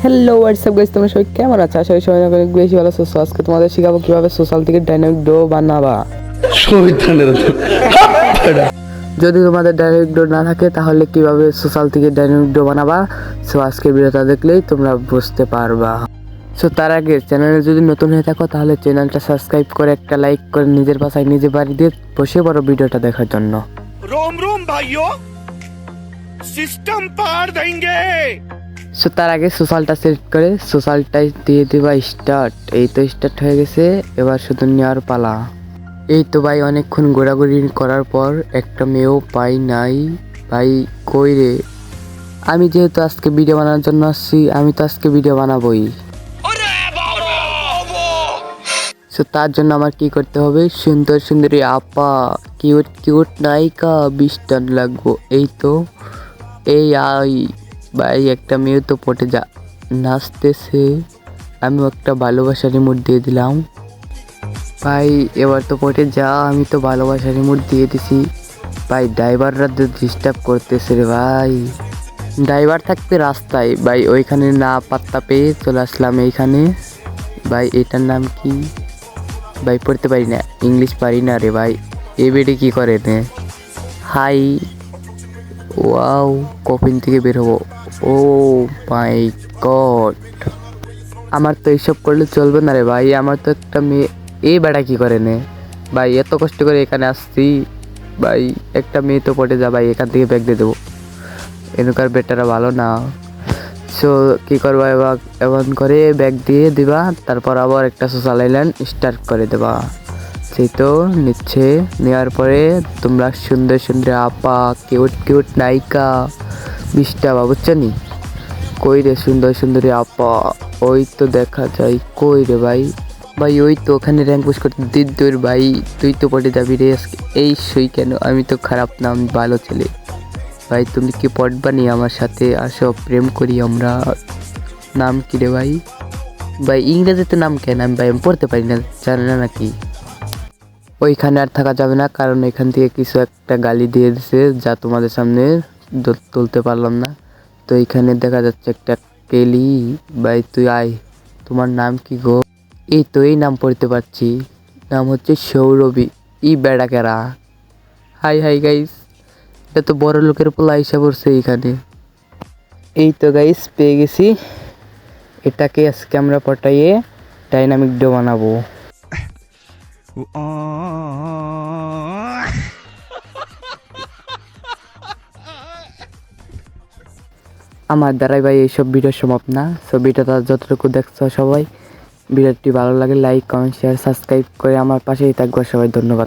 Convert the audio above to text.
Hello WhatsApp guys, তোমরা সবাই কেমন আছো? আশা করি সবাই অনেক বেশি ভালো আছো। আজকে তোমাদের শেখাবো কিভাবে সোশ্যাল থেকে ডাইনামিক ডো বানাবা। যদি তোমাদের ডাইনামিক ডো না থাকে তাহলে কিভাবে সোশ্যাল থেকে ডাইনামিক ডো বানাবা, সো আজকের ভিডিওটা দেখলেই তোমরা বুঝতে পারবা। সো তার আগে চ্যানেলে যদি নতুন হয়ে থাকো তাহলে চ্যানেলটা সাবস্ক্রাইব করে একটা লাইক করে নিজের বাসায় নিজে বাড়ি দিয়ে বসে পড়ো ভিডিওটা দেখার জন্য। रोम रोम भाइयों, सिस्टम पार देंगे। সো তার আগে সোশ্যালটা সিলেক্ট করে সোশ্যালটাই দিয়ে দেবা স্টার্ট। এই তো স্টার্ট হয়ে গেছে, এবার শুধু নেওয়ার পালা। এই তো ভাই অনেকক্ষণ ঘোরাঘুরি করার পর একটা মেয়েও পাই নাই। ভাই কই রে? আমি যেহেতু আজকে ভিডিও বানানোর জন্য আসছি, আমি তো আজকে ভিডিও বানাবোই। সো তার জন্য আমার কি করতে হবে, সুন্দর সুন্দরী আপা, কিউট কিউট নায়িকা 20 টান লাগবো। এই তো এই আই ভাই, একটা মেয়ে তো পটে যা নাচতেছে, আমি একটা ভালোবাসার রিমোট দিয়ে দিলাম। ভাই এবার তো পটে যা, আমি তো ভালোবাসার রিমোট দিয়ে দিছি। ভাই ড্রাইভাররা তো ডিস্টার্ব করতেছে রে ভাই। ড্রাইভার থাকতে রাস্তায় ভাই, ওইখানে না পাত্তা পেয়ে চলে আসলাম এইখানে। ভাই এটার নাম কি ভাই? পড়তে পারি না, ইংলিশ পারি না রে ভাই। এ বেডে কী করে নে? হাই ওয়াও, কফিন থেকে বের হবো। ও মাই গড, আমার তো এইসব করলে চলবে না রে ভাই। আমার তো একটা মেয়ে, এই বেড়া কি করে নে ভাই? এত কষ্ট করে এখানে আসছি ভাই, একটা মেয়ে তো পটে যা ভাই, এখান থেকে ব্যাগ দিয়ে দেবো। এনকার বেটারা ভালো না। সো কী করবা এবার? এমন করে ব্যাগ দিয়ে দিবা, তারপর আবার একটা সোশ্যাল আইল্যান্ড স্টার্ট করে দেবা। সেই তো নিচ্ছে, নেওয়ার পরে তোমরা সুন্দর সুন্দর আপা, কিউট কিউট নায়িকা 20টা বা বুঝছো নি? কই রে সুন্দর সুন্দরী আপা? ওই তো দেখা যায়। কই রে ভাই? ভাই ওই তো ওখানে র্যাঙ্ক পুশ করতে দিদ্দুর ভাই, তুই তো পড়ে যাবি রে আজকে। এই সই কেন? আমি তো খারাপ না, আমি ভালো ছেলে। ভাই তুমি কি পড়বা নি আমার সাথে? আসো প্রেম করি আমরা। নাম কি রে ভাই? ভাই ইংরেজিতে নাম কেন? আমি ভাই আমি পড়তে পারি না, জানে না নাকি? ওইখানে আর থাকা যাবে না, কারণ এখান থেকে কিছু একটা গালি দিয়ে দিছে যা তোমাদের সামনে তুলতে পারলাম না। তো এইখানে দেখা যাচ্ছে একটা কেলি। ভাই তুই আয়, তোমার নাম কি গো? এই তো এই নাম পড়তে পারছি, নাম হচ্ছে সৌরভী। ই বেড়া কেরা? হাই হাই গাইস, এটা তো বড় লোকের পোলা হিসাব করছে এইখানে। এই তো গাইস পেয়ে গেছি, এটাকে আজকে আমরা পটাইয়ে ডাইনামিক ডো বানাবো। আমার দ্বারাই ভাই এইসব ভিডিও সম্ভব না। সো ভিডিওটা যতটুকু দেখছো সবাই, ভিডিওটি ভালো লাগে লাইক কমেন্ট শেয়ার সাবস্ক্রাইব করে আমার পাশেই থাকবো সবাই। ধন্যবাদ।